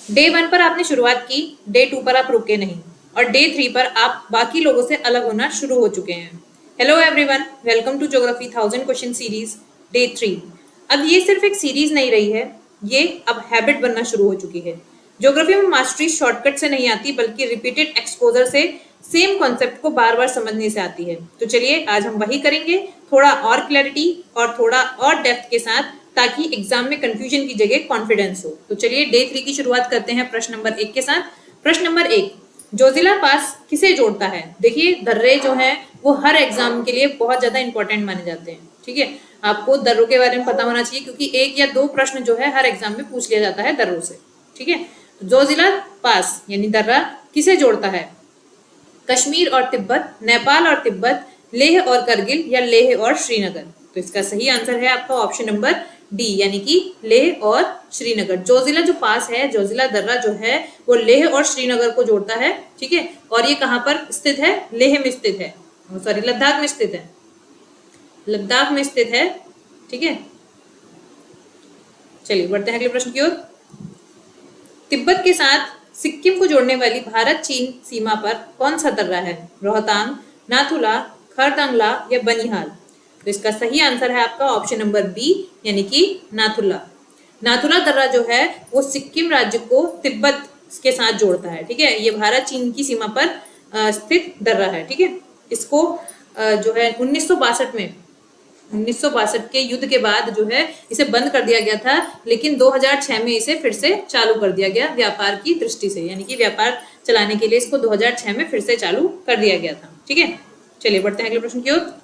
Day 1 पर आपने शुरुआत की, डे 2 पर आप रुके नहीं और डे 3 पर आप बाकी लोगों से अलग होना शुरू हो चुके हैं। Hello everyone, welcome to geography 1000 question series day 3। अब ये सिर्फ एक सीरीज नहीं रही है, ये अब हैबिट बनना शुरू हो चुकी है। ज्योग्राफी में मास्टरी शॉर्टकट से नहीं आती, बल्कि रिपीटेड एक्सपोजर से सेम कॉन्सेप्ट को बार बार समझने से आती है। तो चलिए आज हम वही करेंगे, थोड़ा और क्लैरिटी और थोड़ा और डेप्थ के साथ, ताकि एग्जाम में कंफ्यूजन की जगह कॉन्फिडेंस हो। तो चलिए डे 3 की शुरुआत करते हैं प्रश्न नंबर 1 के साथ। प्रश्न नंबर 1, जोजिला पास किसे जोड़ता है? देखिए दर्रे जो है वो हर एग्जाम के लिए बहुत ज्यादा इंपॉर्टेंट माने जाते हैं। ठीक है, आपको दर्रों के बारे में पता होना चाहिए, क्योंकि 1 या 2 प्रश्न जो है हर एग्जाम में पूछ लिया जाता है दर्रों से। ठीक है, तो जोजिला पास यानी दर्रा किसे जोड़ता है? कश्मीर और तिब्बत, नेपाल और तिब्बत, लेह और करगिल या लेह और श्रीनगर? तो इसका सही आंसर है आपका ऑप्शन नंबर डी, यानी कि लेह और श्रीनगर। जोजिला जो पास है, जोजिला दर्रा जो है वो लेह और श्रीनगर को जोड़ता है। ठीक है, और ये कहाँ पर स्थित है? लेह में स्थित है, सॉरी लद्दाख में स्थित है, लद्दाख में स्थित है। ठीक है, चलिए बढ़ते हैं अगले प्रश्न की ओर। तिब्बत के साथ सिक्किम को जोड़ने वाली भारत चीन सीमा पर कौन सा दर्रा है? रोहतांग, नाथुला, खरदंगला या बनिहाल? तो इसका सही आंसर है आपका ऑप्शन नंबर बी, यानी कि नाथुला। नाथुला दर्रा जो है वो सिक्किम राज्य को तिब्बत के साथ जोड़ता है। ठीक है, ये भारत चीन की सीमा पर स्थित दर्रा है। ठीक है, इसको जो है 1962 में 1962 के युद्ध के बाद जो है इसे बंद कर दिया गया था, लेकिन 2006 में इसे फिर से चालू कर दिया गया व्यापार की दृष्टि से, यानी कि व्यापार चलाने के लिए इसको 2006 में फिर से चालू कर दिया गया था। ठीक है, चलिए बढ़ते हैं अगले प्रश्न की ओर।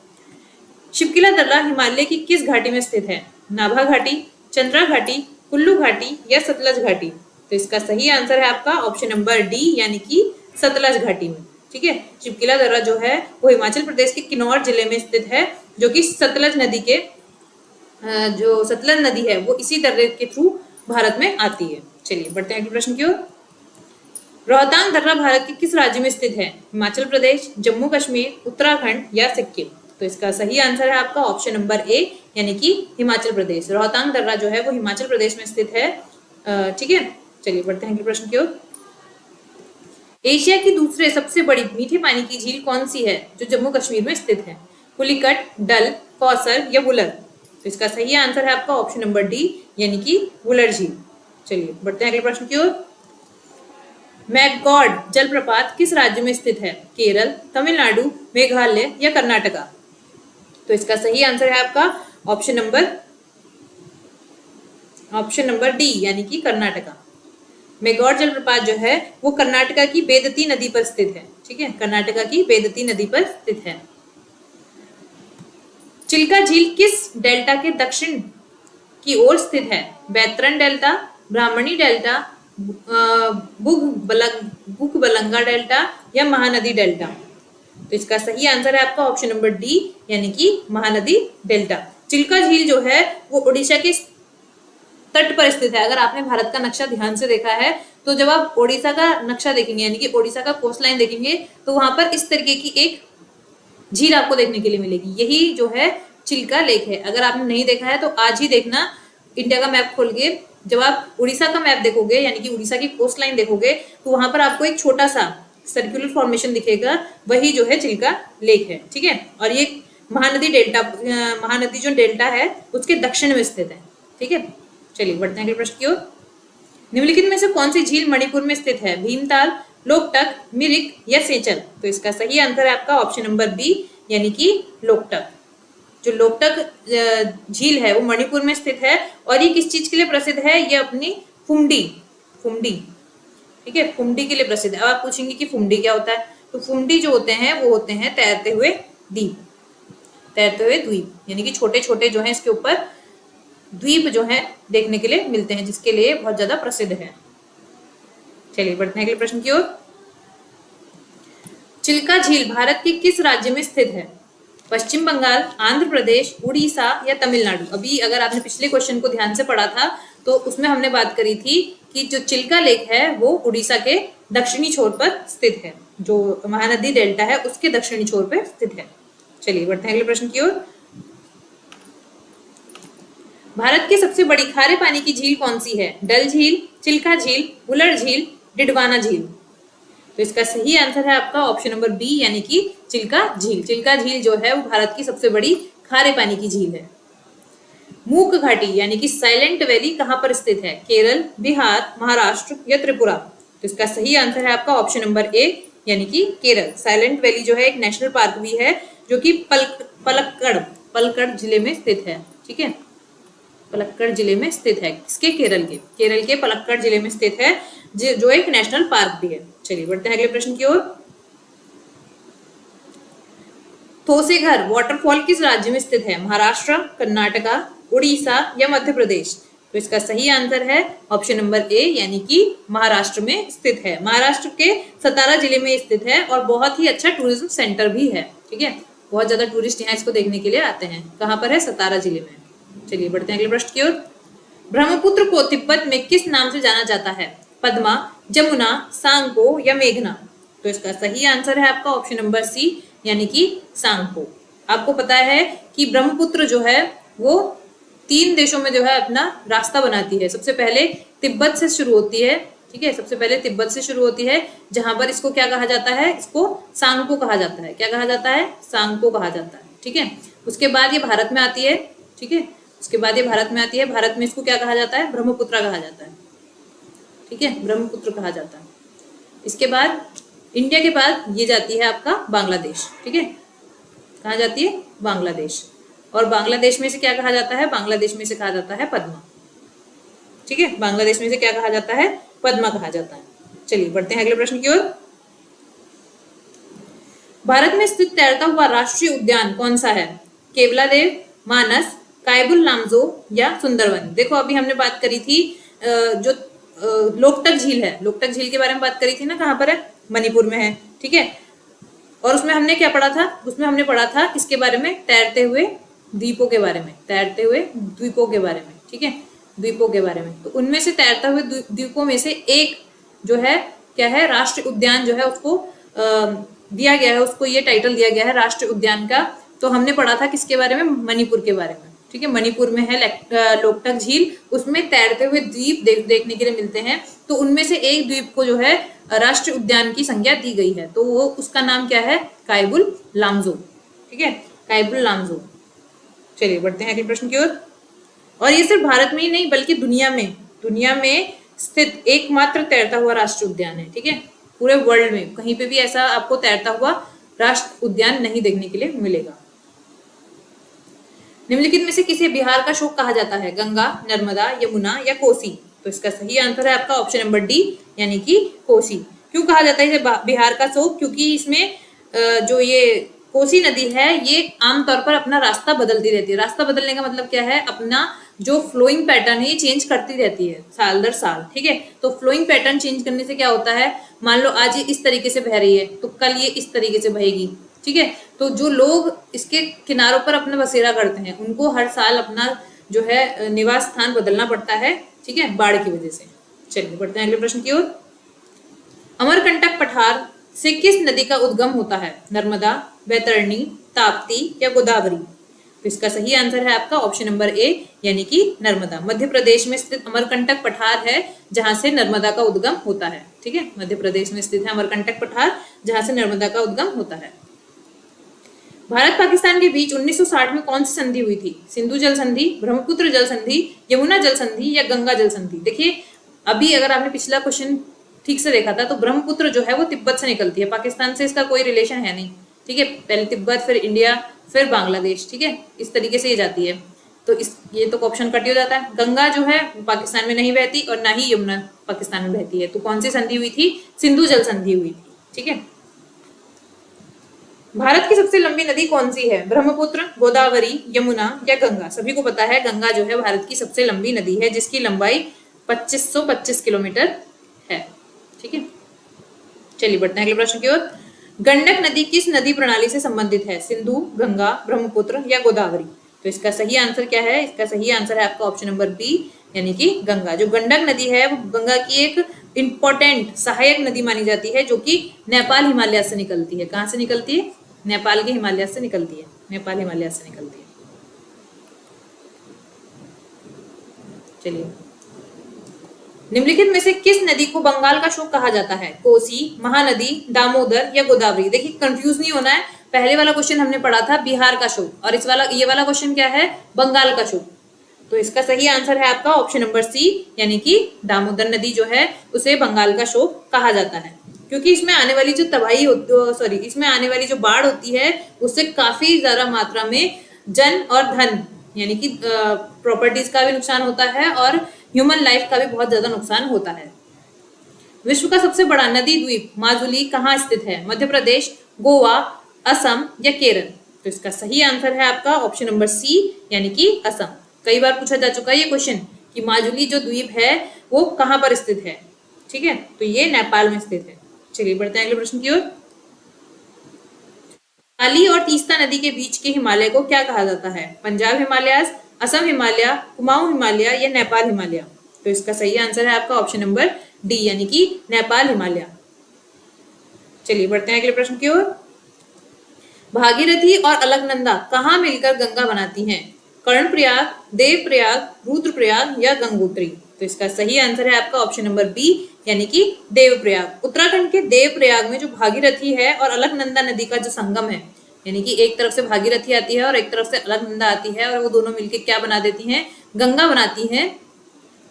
शिपकिला दर्रा हिमालय की किस घाटी में स्थित है? नाभा घाटी, चंद्रा घाटी, कुल्लू घाटी या सतलज घाटी? तो इसका सही आंसर है आपका ऑप्शन नंबर डी, यानी कि सतलज घाटी में। ठीक है, शिपकिला दर्रा जो है वो हिमाचल प्रदेश के किन्नौर जिले में स्थित है, जो कि सतलज नदी के जो सतलज नदी है वो इसी दर्रे के थ्रू भारत में आती है। चलिए बढ़ते हैं अगले प्रश्न की ओर। रोहतांग दर्रा भारत के किस राज्य में स्थित है? हिमाचल प्रदेश, जम्मू कश्मीर, उत्तराखंड या सिक्किम? तो इसका सही आंसर है आपका ऑप्शन नंबर ए, यानी कि हिमाचल प्रदेश। रोहतांग दर्रा जो है वो हिमाचल प्रदेश में स्थित है। ठीक है, चलिए बढ़ते हैं अगले प्रश्न की ओर। एशिया की दूसरे सबसे बड़ी मीठे पानी की झील कौन सी है जो जम्मू कश्मीर में स्थित है? पुलिकट, डल, कौसर या वुलर? तो इसका सही आंसर है आपका ऑप्शन नंबर डी, यानी कि वुलर झील। चलिए बढ़ते हैं अगले प्रश्न की ओर। मैकगॉड जलप्रपात किस राज्य में स्थित है? केरल, तमिलनाडु, मेघालय या कर्नाटका? तो इसका सही आंसर है आपका ऑप्शन नंबर डी, यानी कि कर्नाटका। मैकगॉड जलप्रपात जो है वो कर्नाटका की बेदती नदी पर स्थित है। ठीक है, कर्नाटका की बेदती नदी पर स्थित है। चिल्का झील किस डेल्टा के दक्षिण की ओर स्थित है? बैतरन डेल्टा, ब्राह्मणी डेल्टा, बुकबलंगा डेल्टा या महानदी डेल्टा? तो इसका सही आंसर है आपका ऑप्शन नंबर डी, यानी कि महानदी डेल्टा। चिल्का झील जो है वो उड़ीसा के तट पर स्थित है। अगर आपने भारत का नक्शा ध्यान से देखा है तो जब आप ओडिशा का नक्शा देखेंगे, यानी कि ओडिशा का कोस्ट लाइन देखेंगे, तो वहां पर इस तरीके की एक झील आपको देखने के लिए मिलेगी। यही जो है चिल्का लेक है। अगर आपने नहीं देखा है तो आज ही देखना, इंडिया का मैप खोल के जब आप उड़ीसा का मैप देखोगे, यानी कि उड़ीसा की कोस्ट लाइन देखोगे, तो वहां पर आपको एक छोटा सा सर्कुलर फॉर्मेशन दिखेगा, वही जो है चिल्का लेक है। ठीक है, और ये महानदी जो डेल्टा है उसके दक्षिण में स्थित है। ठीक है, चलिए बढ़ते हैं अगले प्रश्न की ओर। निम्नलिखित में से कौन सी झील मणिपुर में स्थित है? भीमताल, लोकटक, मिरिक या सेचल? तो इसका सही आंसर है आपका ऑप्शन नंबर बी, यानी कि लोकटक। जो लोकटक झील है वो मणिपुर में स्थित है, और ये किस चीज के लिए प्रसिद्ध है? ये अपनी फुमडी, ठीक है, फुमडी के लिए प्रसिद्ध है। अब आप पूछेंगे कि फुमडी क्या होता है? तो फुमडी जो होते हैं वो होते हैं तैरते हुए द्वीप, यानी कि छोटे छोटे जो है इसके ऊपर द्वीप जो है देखने के लिए मिलते हैं, जिसके लिए बहुत ज्यादा प्रसिद्ध है। चलिए बढ़ते हैं अगले प्रश्न की ओर। चिल्का झील भारत के किस राज्य में स्थित है? पश्चिम बंगाल, आंध्र प्रदेश, उड़ीसा या तमिलनाडु? अभी अगर आपने पिछले क्वेश्चन को ध्यान से पढ़ा था तो उसमें हमने बात करी थी कि जो चिल्का लेक है वो उड़ीसा के दक्षिणी छोर पर स्थित है, जो महानदी डेल्टा है उसके दक्षिणी छोर पर स्थित है। चलिए बढ़ते हैं अगले प्रश्न की ओर। भारत की सबसे बड़ी खारे पानी की झील कौन सी है? डल झील, चिल्का झील, वुलर झील, डिडवाना झील। तो इसका सही आंसर है आपका ऑप्शन नंबर बी, यानी कि चिल्का झील। चिल्का झील जो है वो भारत की सबसे बड़ी खारे पानी की झील है। मूक घाटी यानी कि साइलेंट वैली कहां पर स्थित है? केरल, बिहार, महाराष्ट्र या त्रिपुरा। तो इसका सही आंसर है आपका ऑप्शन नंबर ए, यानी कि केरल। साइलेंट वैली जो है एक नेशनल पार्क भी है जो कि पलक्कड़ पलक्कड़ जिले में स्थित है। ठीक है, पलक्कड़ जिले में स्थित है। किसके? केरल के पलक्कड़ जिले में स्थित है, जो एक नेशनल पार्क भी है। चलिए बढ़ते हैं अगले प्रश्न की ओर। थोसेघर वाटरफॉल किस राज्य में स्थित है? महाराष्ट्र, कर्नाटका, उड़ीसा या मध्य प्रदेश। तो इसका सही आंसर है ऑप्शन नंबर ए, यानी कि महाराष्ट्र में स्थित है। महाराष्ट्र के सतारा जिले में स्थित है और बहुत ही अच्छा टूरिज्म सेंटर भी है। ठीक है, बहुत ज्यादा टूरिस्ट यहाँ इसको देखने के लिए आते हैं। कहाँ पर है? सतारा जिले में। चलिए बढ़ते हैं अगले प्रश्न की ओर। ब्रह्मपुत्र को तिब्बत में किस नाम से जाना जाता है? पद्मा, जमुना, सांगपो या मेघना। तो इसका सही आंसर है आपका ऑप्शन नंबर सी, यानी कि सांगपो। आपको पता है कि ब्रह्मपुत्र जो है वो 3 देशों में जो है अपना रास्ता बनाती है। सबसे पहले तिब्बत से शुरू होती है। ठीक है, सबसे पहले तिब्बत से शुरू होती है, जहां पर इसको क्या कहा जाता है? इसको सांगपो कहा जाता है। क्या कहा जाता है? सांगपो कहा जाता है। ठीक है, उसके बाद ये भारत में आती है। ठीक है, उसके बाद ये भारत में आती है। भारत में इसको क्या कहा जाता है? ब्रह्मपुत्र कहा जाता है। ठीक है, ब्रह्मपुत्र कहा जाता है। इसके बाद इंडिया के बाद ये जाती है आपका बांग्लादेश। ठीक है, कहा जाती है? बांग्लादेश। और बांग्लादेश में से क्या कहा जाता है? बांग्लादेश में से कहा जाता है पद्मा। ठीक है, बांग्लादेश में से क्या कहा जाता है? पद्मा कहा जाता है। चलिए बढ़ते हैं अगले प्रश्न की ओर। भारत में स्थित तैरता हुआ राष्ट्रीय उद्यान कौन सा है? केवलादेव, मानस, कायबुल लामजो या सुंदरवन। देखो अभी हमने बात करी थी जो लोकटक झील है, लोकटक झील के बारे में बात करी थी ना। कहाँ पर है? मणिपुर में है। ठीक है, और उसमें हमने क्या पढ़ा था? उसमें हमने पढ़ा था किसके बारे में? तैरते हुए द्वीपों के बारे में। तैरते हुए द्वीपों के बारे में। ठीक है, द्वीपों के बारे में। तो उनमें से तैरता हुए द्वीपों में से एक जो है क्या है? राष्ट्रीय उद्यान जो है उसको दिया गया है, उसको ये टाइटल दिया गया है राष्ट्रीय उद्यान का। तो हमने पढ़ा था किसके बारे में? मणिपुर के बारे में। ठीक है, मणिपुर में है लोकटक झील। उसमें तैरते हुए द्वीप देखने के लिए मिलते हैं। तो उनमें से एक द्वीप को जो है राष्ट्रीय उद्यान की संज्ञा दी गई है। तो वो उसका नाम क्या है? कायबुल लामजो। ठीक है, कायबुल लामजो। चलिए बढ़ते हैं अगले प्रश्न की ओर। और ये सिर्फ भारत में ही नहीं बल्कि दुनिया में स्थित एकमात्र तैरता हुआ राष्ट्रीय उद्यान है। ठीक है, पूरे वर्ल्ड में कहीं पे भी ऐसा आपको तैरता हुआ राष्ट्रीय उद्यान नहीं देखने के लिए मिलेगा। निम्नलिखित में से किसे बिहार का शोक कहा जाता है? गंगा, नर्मदा, यमुना या कोसी। तो इसका सही आंसर है आपका ऑप्शन नंबर डी, यानी कि कोसी। क्यों कहा जाता है इसे बिहार का शोक? क्योंकि इसमें जो ये कोसी नदी है ये आमतौर पर अपना रास्ता बदलती रहती है। रास्ता बदलने का मतलब क्या है? अपना जो फ्लोइंग पैटर्न है ये चेंज करती रहती है साल दर साल। ठीक है, तो फ्लोइंग पैटर्न चेंज करने से क्या होता है? मान लो आज ये इस तरीके से बह रही है तो कल ये इस तरीके से बहेगी। ठीक है, तो जो लोग इसके किनारों पर अपना बसेरा करते हैं उनको हर साल अपना जो है निवास स्थान बदलना पड़ता है। ठीक है, बाढ़ की वजह से। चलिए बढ़ते हैं अगले प्रश्न की ओर। अमरकंटक पठार से किस नदी का उद्गम होता है? नर्मदा, बैतरणी, ताप्ती या गोदावरी। तो इसका सही आंसर है आपका ऑप्शन नंबर ए, यानी कि नर्मदा। मध्य प्रदेश में स्थित अमरकंटक पठार है जहां से नर्मदा का उद्गम होता है। ठीक है, मध्य प्रदेश में स्थित है अमरकंटक पठार जहां से नर्मदा का उद्गम होता है। भारत पाकिस्तान के बीच 1960 में कौन सी संधि हुई थी? सिंधु जल संधि, ब्रह्मपुत्र जल संधि, यमुना जल संधि या गंगा जल संधि। देखिए अभी अगर आपने पिछला क्वेश्चन ठीक से देखा था तो ब्रह्मपुत्र जो है वो तिब्बत से निकलती है, पाकिस्तान से इसका कोई रिलेशन है नहीं। ठीक है, पहले तिब्बत, फिर इंडिया, फिर बांग्लादेश। ठीक है, इस तरीके से ये जाती है। तो ये तो ऑप्शन कट हो जाता है। गंगा जो है पाकिस्तान में नहीं बहती और ना ही यमुना पाकिस्तान में बहती है। तो कौन सी संधि हुई थी? सिंधु जल संधि हुई थी। ठीक है, भारत की सबसे लंबी नदी कौन सी है? ब्रह्मपुत्र, गोदावरी, यमुना या गंगा। सभी को पता है गंगा जो है भारत की सबसे लंबी नदी है जिसकी लंबाई 2525 किलोमीटर है। ठीक है, चलिए बढ़ते हैं अगले प्रश्न की ओर। गंडक नदी किस नदी प्रणाली से संबंधित है? सिंधु, गंगा, ब्रह्मपुत्र या गोदावरी। तो इसका सही आंसर क्या है? इसका सही आंसर है आपका ऑप्शन नंबर बी, यानी कि गंगा। जो गंडक नदी है वो गंगा की एक इंपॉर्टेंट सहायक नदी मानी जाती है जो कि नेपाल हिमालय से निकलती है। कहाँ से निकलती है? नेपाल के हिमालय से निकलती है। नेपाल हिमालय से निकलती है। चलिए, निम्नलिखित में से किस नदी को बंगाल का शोक कहा जाता है? कोसी, महानदी, दामोदर या गोदावरी? देखिए कंफ्यूज नहीं होना है, पहले वाला क्वेश्चन हमने पढ़ा था बिहार का शोक, और ये वाला क्वेश्चन क्या है? बंगाल का शोक। तो इसका सही आंसर है आपका ऑप्शन नंबर सी, यानी कि दामोदर नदी जो है उसे बंगाल का शोक कहा जाता है, क्योंकि इसमें आने वाली जो तबाही सॉरी इसमें आने वाली जो बाढ़ होती है उससे काफी ज्यादा मात्रा में जन और धन यानी कि प्रॉपर्टीज का भी नुकसान होता है और ह्यूमन लाइफ का भी बहुत ज्यादा नुकसान होता है। विश्व का सबसे बड़ा नदी द्वीप माजुली कहाँ स्थित है? मध्य प्रदेश, गोवा, असम या केरल? तो इसका सही आंसर है आपका ऑप्शन नंबर सी, यानी कि असम। कई बार पूछा जा चुका है ये क्वेश्चन कि माजुली जो द्वीप है वो कहाँ पर स्थित है। ठीक है, तो ये नेपाल में स्थित है। चलिए बढ़ते हैं अगले प्रश्न की ओर। काली और तीस्ता नदी के बीच के हिमालय को क्या कहा जाता है? पंजाब हिमालय, असम हिमालय, कुमाऊं हिमालय या नेपाल हिमालय? तो इसका सही आंसर है आपका ऑप्शन नंबर डी, यानी कि नेपाल हिमालय। चलिए बढ़ते हैं अगले प्रश्न की ओर। भागीरथी और अलकनंदा कहाँ मिलकर गंगा बनाती हैं? कर्णप्रयाग, देवप्रयाग, रुद्रप्रयाग या गंगोत्री? तो इसका सही आंसर है आपका ऑप्शन नंबर बी, यानी कि देवप्रयाग। उत्तराखंड के देवप्रयाग में जो भागीरथी है और अलकनंदा नदी का जो संगम है, यानी कि एक तरफ से भागीरथी आती है और एक तरफ से अलकनंदा आती है और वो दोनों मिलकर क्या बना देती हैं? गंगा बनाती हैं।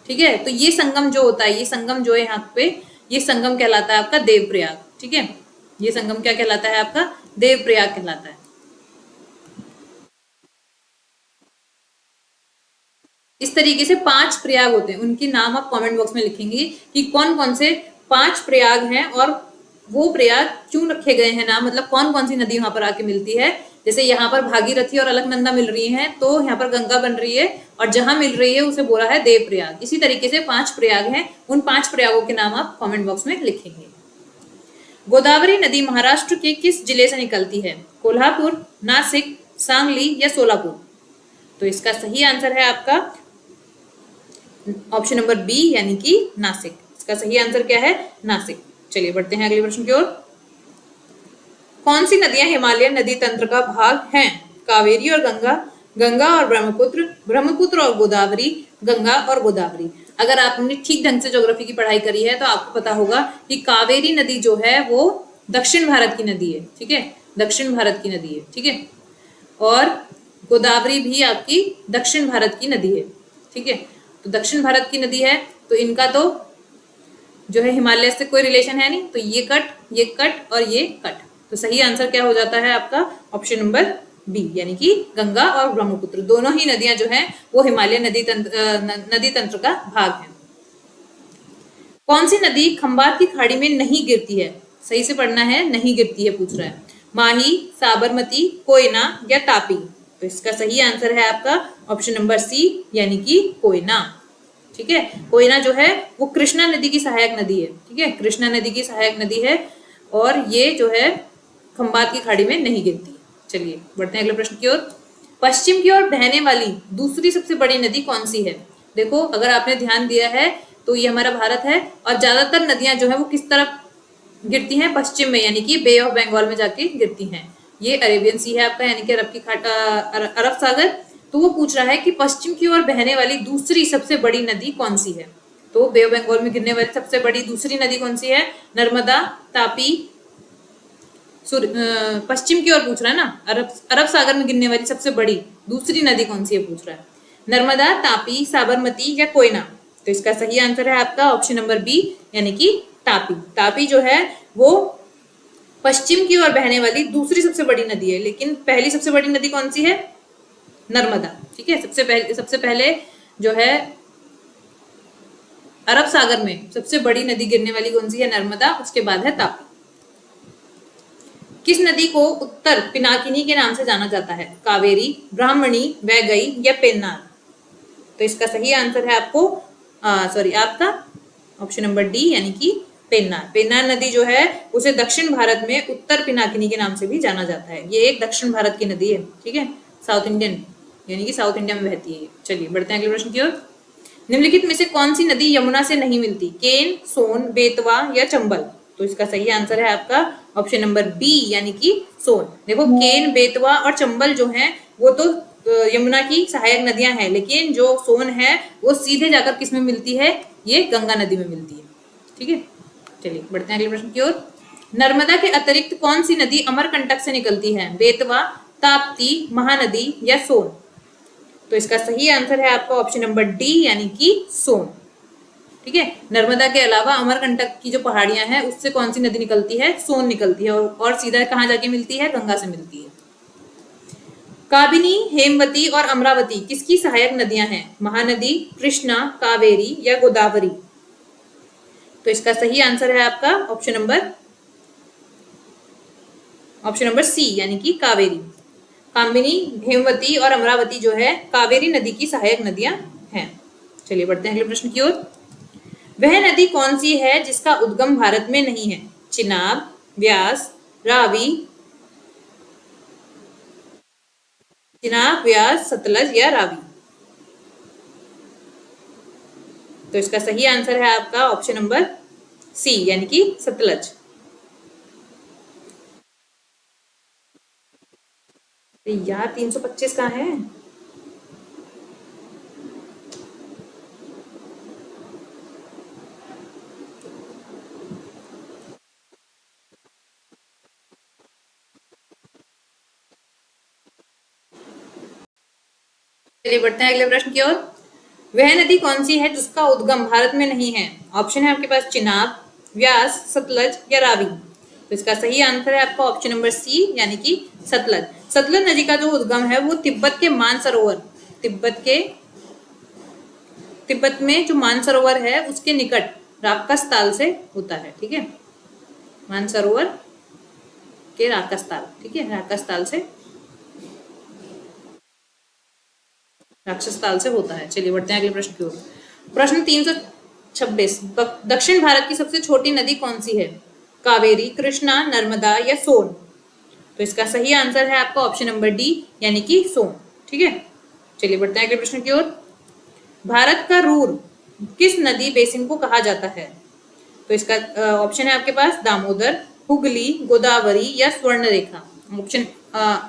ठीक है, तो ये संगम जो होता है, ये संगम जो है यहाँ पे, ये संगम कहलाता है आपका देवप्रयाग। ठीक है, ये संगम क्या कहलाता है आपका? देवप्रयाग कहलाता है। इस तरीके से 5 प्रयाग होते हैं, उनके नाम आप कमेंट बॉक्स में लिखेंगे कि कौन कौन से 5 प्रयाग हैं और वो प्रयाग क्यों रखे गए हैं नाम, मतलब कौन कौन सी नदी वहां पर आके मिलती है। जैसे यहाँ पर भागीरथी और अलकनंदा मिल रही हैं तो यहाँ पर गंगा बन रही है, और जहां मिल रही है उसे बोला है देवप्रयाग। इसी तरीके से 5 प्रयाग हैं, उन 5 प्रयागों के नाम आप कमेंट बॉक्स में लिखेंगे। गोदावरी नदी महाराष्ट्र के किस जिले से निकलती है? कोल्हापुर, नासिक, सांगली या सोलापुर? तो इसका सही आंसर है आपका ऑप्शन नंबर बी, यानी कि नासिक। इसका सही आंसर क्या है? नासिक। चलिए बढ़ते हैं अगले प्रश्न की ओर। कौन सी नदियां हिमालय नदी तंत्र का भाग हैं? कावेरी और गंगा, गंगा और ब्रह्मपुत्र, ब्रह्मपुत्र और गोदावरी, गंगा और गोदावरी? अगर आपने ठीक ढंग से ज्योग्राफी की पढ़ाई करी है तो आपको पता होगा कि कावेरी नदी जो है वो दक्षिण भारत की नदी है। ठीक है, दक्षिण भारत की नदी है। ठीक है, और गोदावरी भी आपकी दक्षिण भारत की नदी है। ठीक है, तो दक्षिण भारत की नदी है तो इनका तो जो है हिमालय से कोई रिलेशन है नहीं, तो ये कट और ये कट। तो सही आंसर क्या हो जाता है आपका? ऑप्शन नंबर बी, यानी कि गंगा और ब्रह्मपुत्र दोनों ही नदियां जो हैं वो हिमालय नदी तंत्र का भाग है। कौन सी नदी खंबात की खाड़ी में नहीं गिरती है? सही से पढ़ना है, नहीं गिरती है पूछ रहा है। माही, साबरमती, कोयना या तापी? तो इसका सही आंसर है आपका ऑप्शन नंबर सी, यानी कि कोयना। ठीक है, कोयना जो है वो कृष्णा नदी की सहायक नदी है। ठीक है, कृष्णा नदी की सहायक नदी है और ये जो है खंबात की खाड़ी में नहीं गिरती। चलिए बढ़ते हैं अगले प्रश्न की ओर। पश्चिम की ओर बहने वाली दूसरी सबसे बड़ी नदी कौन सी है? देखो अगर आपने ध्यान दिया है तो ये हमारा भारत है और ज्यादातर नदियां जो है वो किस तरफ गिरती हैं? पश्चिम में, यानी कि बे ऑफ बंगाल में जाके गिरती हैं। ये अरेबियन सी है आपका, यानी कि अरब सागर। तो वो पूछ रहा है कि पश्चिम की ओर बहने वाली दूसरी सबसे बड़ी नदी कौन सी है? तो बे ऑफ बंगाल में गिरने वाली सबसे बड़ी दूसरी नदी कौन सी है? नर्मदा, तापी, पश्चिम की ओर पूछ रहा है ना, अरब सागर में गिरने वाली सबसे बड़ी दूसरी नदी कौन सी है पूछ रहा है। नर्मदा, तापी, साबरमती या कोयना? तो इसका सही आंसर है आपका ऑप्शन नंबर बी, यानी कि तापी। तापी जो है वो पश्चिम की ओर बहने वाली दूसरी सबसे बड़ी नदी है, लेकिन पहली सबसे बड़ी नदी कौन सी है? नर्मदा। ठीक है, सबसे पहले जो है अरब सागर में सबसे बड़ी नदी गिरने वाली कौन सी है? नर्मदा, उसके बाद है तापी। किस नदी को उत्तर पिनाकिनी के नाम से जाना जाता है? कावेरी, ब्राह्मणी, वैगई या पेन्नार? तो इसका सही आंसर है आपका ऑप्शन नंबर डी, यानी कि पेन्नार। पेन्नार नदी जो है उसे दक्षिण भारत में उत्तर पिनाकिनी के नाम से भी जाना जाता है। ये एक दक्षिण भारत की नदी है। ठीक है, साउथ इंडियन, यानी कि साउथ इंडिया में बहती है। चलिए बढ़ते हैं अगले प्रश्न की ओर। निम्नलिखित में से कौन सी नदी यमुना से नहीं मिलती? केन, सोन, बेतवा या चंबल? तो इसका सही आंसर है आपका ऑप्शन नंबर बी, यानी कि सोन। देखो केन, बेतवा और चंबल जो हैं वो तो यमुना की सहायक नदियां हैं, लेकिन जो सोन है वो सीधे जाकर किस में मिलती है, ये गंगा नदी में मिलती है। ठीक है, चलिए बढ़ते हैं अगले प्रश्न की ओर। नर्मदा के अतिरिक्त कौन सी नदी अमरकंटक से निकलती है? बेतवा, ताप्ती, महानदी या सोन? तो इसका सही आंसर है आपका ऑप्शन नंबर डी, यानी कि सोन। ठीक है, नर्मदा के अलावा अमरकंटक की जो पहाड़ियां हैं उससे कौन सी नदी निकलती है? सोन निकलती है, और सीधा कहाँ जाके मिलती है? गंगा से मिलती है। काबिनी, हेमवती और अमरावती किसकी सहायक नदियां हैं? महानदी, कृष्णा, कावेरी या गोदावरी? तो इसका सही आंसर है आपका ऑप्शन नंबर सी, यानी कि कावेरी। कामिनी, हेमवती और अमरावती जो है कावेरी नदी की सहायक नदियां हैं। चलिए बढ़ते हैं अगले प्रश्न की ओर। वह नदी कौन सी है जिसका उद्गम भारत में नहीं है? चिनाब, व्यास, रावी, चिनाब, व्यास, सतलज या रावी? तो इसका सही आंसर है आपका ऑप्शन नंबर सी, यानी कि सतलज। यार 325 कहाँ है? चलिए बढ़ते हैं अगले प्रश्न की ओर। वह नदी कौन सी है जिसका उद्गम भारत में नहीं है? ऑप्शन है आपके पास चिनाब, व्यास, सतलज या रावी? तो इसका सही आंसर है आपका ऑप्शन नंबर सी, यानी कि सतलज। सतलज नदी का जो उद्गम है वो तिब्बत के मानसरोवर, तिब्बत में जो मानसरोवर है उसके निकट राकस ताल से होता है। ठीक है, मानसरोवर के राकस ताल, ठीक है, राकस ताल से, राक्षस ताल से होता है। चलिए बढ़ते हैं अगले प्रश्न की ओर। प्रश्न 326, दक्षिण भारत की सबसे छोटी नदी कौन सी है? कावेरी, कृष्णा, नर्मदा या सोन? तो इसका सही आंसर है आपका ऑप्शन नंबर डी, यानी कि सोन। ठीक है, चलिए बढ़ते हैं अगले प्रश्न की ओर। भारत का रूर किस नदी बेसिन को कहा जाता है? तो इसका ऑप्शन है आपके पास दामोदर, हुगली, गोदावरी या स्वर्णरेखा? ऑप्शन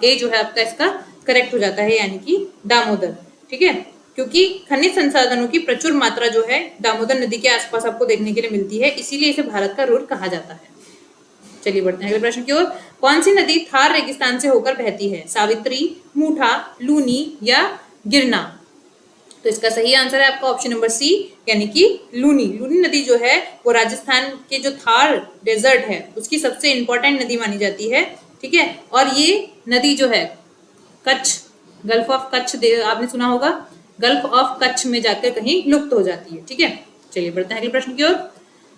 ए जो है आपका इसका करेक्ट हो जाता है, यानी कि दामोदर। ठीक है, क्योंकि खनिज संसाधनों की प्रचुर मात्रा जो है दामोदर नदी के आसपास आपको देखने के लिए मिलती है, इसीलिए इसे भारत का रूर कहा जाता है। चलिए बढ़ते हैं अगले प्रश्न की ओर। कौन सी नदी थार रेगिस्तान से होकर बहती है? सावित्री, मूठा, लूनी या गिरना? तो इसका सही आंसर है आपका ऑप्शन नंबर सी, यानी कि लूनी। लूनी नदी जो है वो राजस्थान के जो थार डेजर्ट है उसकी सबसे इंपॉर्टेंट नदी मानी जाती है। ठीक है, और ये नदी जो है कच्छ, गल्फ ऑफ कच्छ आपने सुना होगा, गल्फ ऑफ कच्छ में जाकर कहीं लुप्त हो जाती है। ठीक है, चलिए बढ़ते हैं अगले प्रश्न की ओर।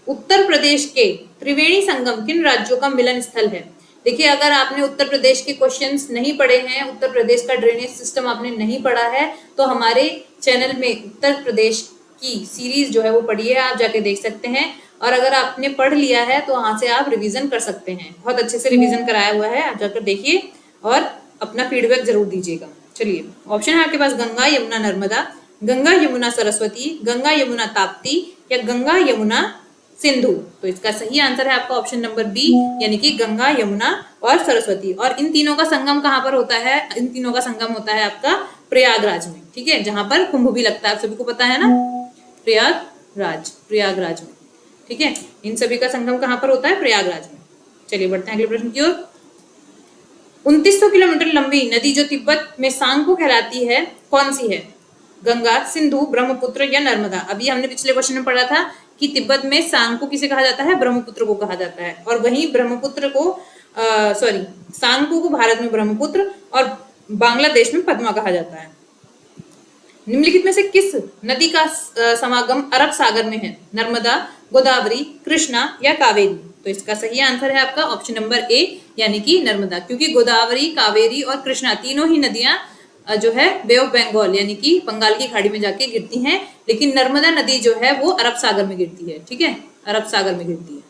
उत्तर प्रदेश के त्रिवेणी संगम किन राज्यों का मिलन स्थल है? देखिए, अगर आपने उत्तर प्रदेश के क्वेश्चंस नहीं पढ़े हैं, उत्तर प्रदेश का ड्रेनेज सिस्टम आपने नहीं पढ़ा है, तो हमारे चैनल में उत्तर प्रदेश की सीरीज जो है वो पढ़िए, आप जाके देख सकते हैं। और अगर आपने पढ़ लिया है तो वहां से आप रिवीजन कर सकते हैं, बहुत अच्छे से रिवीजन कराया हुआ है, आप जाकर देखिए और अपना फीडबैक जरूर दीजिएगा। चलिए, ऑप्शन है आपके पास गंगा, यमुना, नर्मदा, गंगा, यमुना, सरस्वती, गंगा, यमुना, ताप्ती या गंगा, यमुना, सिंधु? तो इसका सही आंसर है आपका ऑप्शन नंबर बी, यानी कि गंगा, यमुना और सरस्वती। और इन तीनों का संगम कहाँ पर होता है? इन तीनों का संगम होता है आपका प्रयागराज में। ठीक है, जहां पर कुंभ भी लगता है, आप सभी को पता है ना, प्रयागराज में। ठीक है, इन सभी का संगम कहाँ पर होता है? प्रयागराज में। चलिए बढ़ते हैं अगले प्रश्न की ओर। 2900 किलोमीटर लंबी नदी जो तिब्बत में सांगपो कहलाती है कौन सी है? गंगा, सिंधु, ब्रह्मपुत्र या नर्मदा? अभी हमने पिछले क्वेश्चन में पढ़ा था कि तिब्बत में सांगपो किसे कहा जाता है? ब्रह्मपुत्र को कहा जाता है। और वहीं ब्रह्मपुत्र को सांगपो को भारत में ब्रह्मपुत्र और बांग्लादेश में पद्मा कहा जाता है। निम्नलिखित में से किस नदी का समागम अरब सागर में है? नर्मदा, गोदावरी, कृष्णा या कावेरी? तो इसका सही आंसर है आपका ऑप्शन नंबर ए, यानी कि नर्मदा, क्योंकि गोदावरी, कावेरी और कृष्णा तीनों ही नदियां जो है बे ऑफ बंगाल यानी कि बंगाल की खाड़ी में जाके गिरती हैं, लेकिन नर्मदा नदी जो है वो अरब सागर में गिरती है। ठीक है, अरब सागर में गिरती है।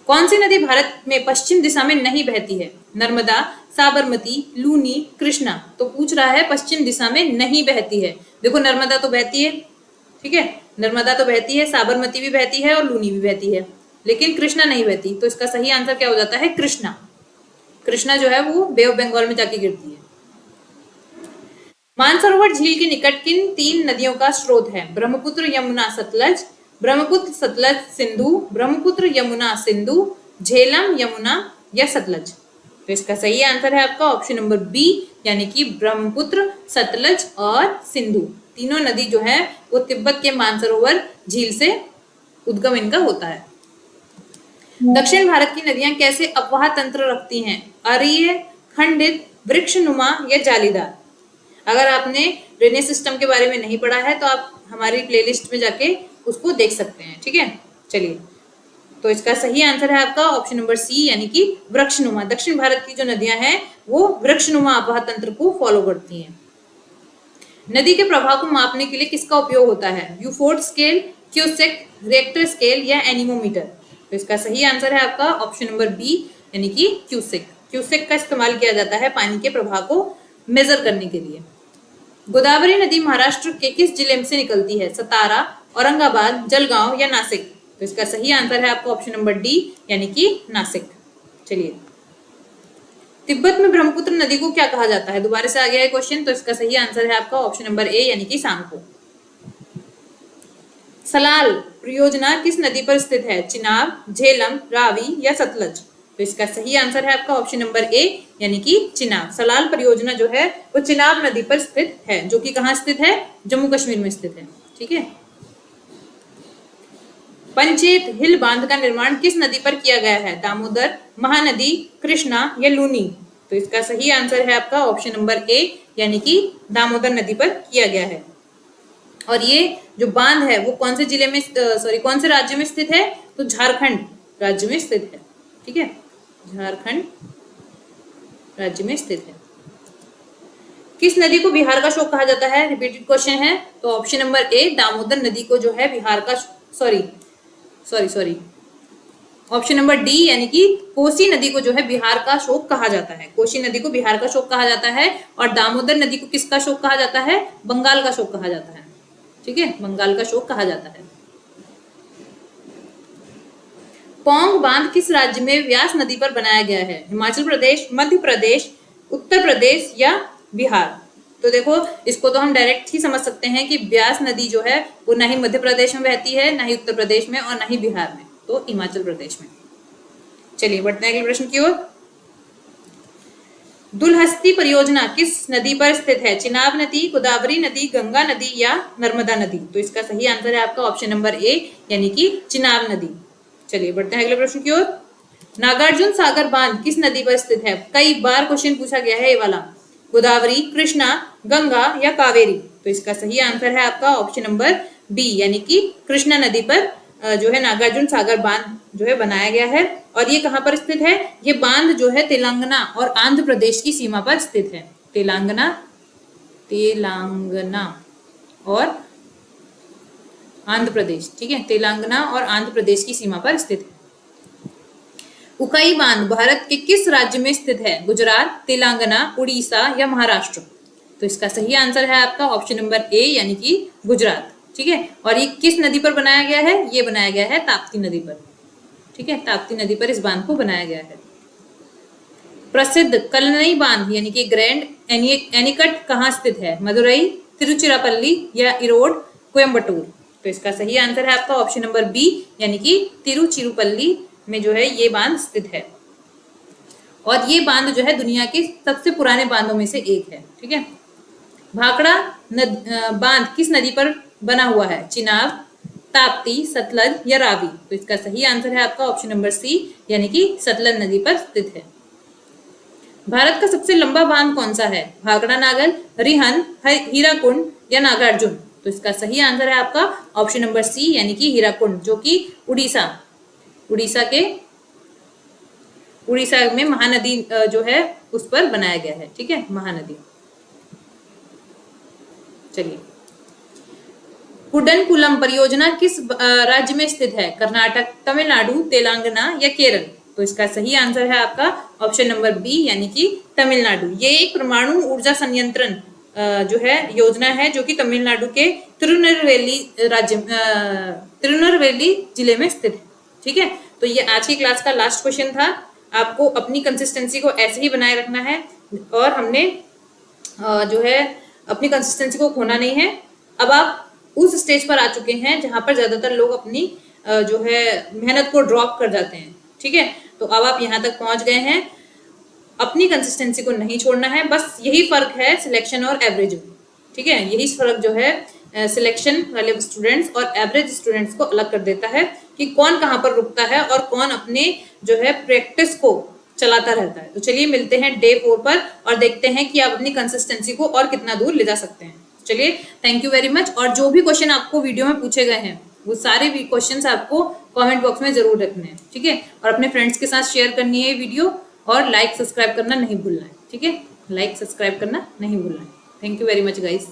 कौन सी नदी भारत में पश्चिम दिशा में नहीं बहती है? नर्मदा, साबरमती, लूनी, कृष्णा? तो पूछ रहा है पश्चिम दिशा में नहीं बहती है। देखो, नर्मदा तो बहती है, ठीक है, नर्मदा तो बहती है, साबरमती भी बहती है और लूनी भी बहती है, लेकिन कृष्णा नहीं बहती। तो इसका सही आंसर क्या हो जाता है? कृष्णा। कृष्णा जो है वो बे ऑफ बंगाल में जाके गिरती है। मानसरोवर झील के निकट किन 3 नदियों का स्रोत है? ब्रह्मपुत्र, यमुना, सतलज, ब्रह्मपुत्र, सतलज, सिंधु, ब्रह्मपुत्र, यमुना, सिंधु, झेलम, यमुना या सतलज। तो इसका सही आंसर है आपका ऑप्शन नंबर बी, यानी कि ब्रह्मपुत्र, सतलज और सिंधु। तीनों नदी जो है वो तिब्बत के मानसरोवर झील से उद्गम इनका होता है। दक्षिण भारत की नदियां कैसे अपवाह तंत्र रखती हैं? अरीय, खंडित, वृक्षनुमा या जालीदार। अगर आपने ड्रेनेज सिस्टम के बारे में नहीं पढ़ा है तो आप हमारी प्लेलिस्ट में जाके उसको देख सकते हैं। ठीक है, चलिए, तो इसका सही आंसर है आपका ऑप्शन नंबर सी, यानी कि वृक्षनुमा। दक्षिण भारत की जो नदियां हैं वो वृक्षनुमा अपवाह तंत्र को फॉलो करती हैं। नदी के प्रवाह को मापने के लिए किसका उपयोग होता है? Beaufort scale, cusec, Richter scale या एनीमोमीटर। तो इसका सही आंसर है आपका ऑप्शन नंबर बी, यानी कि क्यूसेक। क्यूसेक का इस्तेमाल किया जाता है पानी के प्रवाह को मेजर करने के लिए। गोदावरी नदी महाराष्ट्र के किस जिले से निकलती है? सतारा, औरंगाबाद, जलगांव या नासिक। तो इसका सही आंसर है आपका ऑप्शन नंबर डी, यानी कि नासिक। चलिए, तिब्बत में ब्रह्मपुत्र नदी को क्या कहा जाता है? दोबारा से आ गया है क्वेश्चन, तो इसका सही आंसर है आपका ऑप्शन नंबर ए, यानी कि सांगपो। सलाल परियोजना किस नदी पर स्थित है? चिनाब, झेलम, रावी या सतलज। तो इसका सही आंसर है आपका ऑप्शन नंबर ए, यानी कि चिनाब। सलाल परियोजना जो है वो चिनाब नदी पर स्थित है, जो कि कहाँ स्थित है? जम्मू कश्मीर में स्थित है। ठीक है। पंचेत हिल बांध का निर्माण किस नदी पर किया गया है? दामोदर, महानदी, कृष्णा या लूनी। तो इसका सही आंसर है आपका ऑप्शन नंबर ए, यानी कि दामोदर नदी पर किया गया है। और ये जो बांध है वो कौन से जिले में कौन से राज्य में स्थित है? तो झारखंड राज्य में स्थित है। ठीक है, झारखंड राज्य में स्थित है। किस नदी को बिहार का शोक कहा जाता है? रिपीटेड क्वेश्चन है, तो ऑप्शन नंबर ए, दामोदर नदी को जो है बिहार का ऑप्शन नंबर डी, यानी कि कोसी नदी को जो है बिहार का शोक कहा जाता है। कोसी नदी को बिहार का शोक कहा जाता है। और दामोदर नदी को किसका शोक कहा जाता है? बंगाल का शोक कहा जाता है। ठीक है, बंगाल का शोक कहा जाता है। पौंग बांध किस राज्य में व्यास नदी पर बनाया गया है? हिमाचल प्रदेश, मध्य प्रदेश, उत्तर प्रदेश या बिहार। तो देखो, इसको तो हम डायरेक्ट ही समझ सकते हैं कि व्यास नदी जो है वो ना ही मध्य प्रदेश में बहती है, ना ही उत्तर प्रदेश में और ना ही बिहार में, तो हिमाचल प्रदेश में। चलिए बढ़ते हैं अगले प्रश्न की ओर। दुलहस्ती परियोजना किस नदी पर स्थित है? चिनाब नदी, गोदावरी नदी, गंगा नदी या नर्मदा नदी। तो इसका सही आंसर है आपका ऑप्शन नंबर ए, यानी कि चिनाब नदी। चलिए बढ़ते हैं अगले प्रश्न की ओर। नागार्जुन सागर बांध किस नदी पर स्थित है? कई बार क्वेश्चन पूछा गया है ये वाला। गोदावरी, कृष्णा, गंगा या कावेरी। तो इसका सही आंसर है आपका ऑप्शन नंबर बी, यानी कि कृष्णा नदी पर जो है नागार्जुन सागर बांध जो है बनाया गया है। और ये कहाँ पर स्थित है? ये बांध जो है तेलंगाना और आंध्र प्रदेश की सीमा पर स्थित है। तेलंगाना और आंध्र प्रदेश। ठीक है, तेलंगाना और आंध्र प्रदेश की सीमा पर स्थित है। उकाई बांध भारत के किस राज्य में स्थित है? गुजरात, तेलंगाना, उड़ीसा या महाराष्ट्र। तो इसका सही आंसर है आपका ऑप्शन नंबर ए, यानी कि गुजरात। ठीक है, और ये किस नदी पर बनाया गया है? ये बनाया गया है ताप्ती नदी पर। ठीक है, ताप्ती नदी पर इस बांध को बनाया गया है। प्रसिद्ध कल्लनई बांध यानी कि ग्रैंड एनीकट कहाँ स्थित है? मदुरई, तिरुचिरापल्ली या इरोड, कोयम्बटूर। तो इसका सही आंसर है आपका ऑप्शन नंबर बी, यानी कि तिरुचिरापल्ली में जो है ये बांध स्थित है। और ये बांध जो है दुनिया के सबसे पुराने बांधों में से एक है। ठीक है, भाखड़ा बांध किस नदी पर बना हुआ है? चिनाब, ताप्ती, सतलज या रावी। तो इसका सही आंसर है आपका ऑप्शन नंबर सी, यानी कि सतलज नदी पर स्थित है। भारत का सबसे लंबा बांध कौन सा है? भाखड़ा नागल, रिहन, हीराकुंड या नागार्जुन। तो इसका सही आंसर है आपका ऑप्शन नंबर सी, यानी कि हीराकुंड, जो कि उड़ीसा में महानदी जो है उस पर बनाया गया है। ठीक है, महानदी। चलिए, कुडनकुलम परियोजना किस राज्य में स्थित है? कर्नाटक, तमिलनाडु, तेलंगाना या केरल। तो इसका सही आंसर है आपका ऑप्शन नंबर बी, यानी कि तमिलनाडु। ये एक परमाणु ऊर्जा संयंत्रण जो है योजना है, जो कि तमिलनाडु के तिरुनेलवेली जिले में स्थित है। ठीक है, तो ये आज की क्लास का लास्ट क्वेश्चन था। आपको अपनी कंसिस्टेंसी को ऐसे ही बनाए रखना है। और हमने जो है अपनी कंसिस्टेंसी को खोना नहीं है। अब आप उस स्टेज पर आ चुके हैं जहां पर ज्यादातर लोग अपनी जो है मेहनत को ड्रॉप कर जाते हैं, ठीक है। तो अब आप यहाँ तक पहुंच गए हैं। अपनी कंसिस्टेंसी को नहीं छोड़ना है, बस यही फर्क है सिलेक्शन और एवरेज में, ठीक है। यही फर्क जो है सिलेक्शन वाले स्टूडेंट्स और एवरेज स्टूडेंट्स को अलग कर देता है कि कौन कहाँ पर रुकता है और कौन अपने जो है प्रैक्टिस को चलाता रहता है। तो चलिए मिलते हैं डे 4 पर और देखते हैं कि आप अपनी कंसिस्टेंसी को और कितना दूर ले जा सकते हैं। चलिए, थैंक यू वेरी मच। और जो भी क्वेश्चन आपको वीडियो में पूछे गए हैं वो सारे भी क्वेश्चंस आपको कमेंट बॉक्स में जरूर रखने हैं, ठीक है। और अपने फ्रेंड्स के साथ शेयर करनी है वीडियो और लाइक सब्सक्राइब करना नहीं भूलना है, ठीक है। लाइक सब्सक्राइब करना नहीं भूलना है। Thank you very much guys.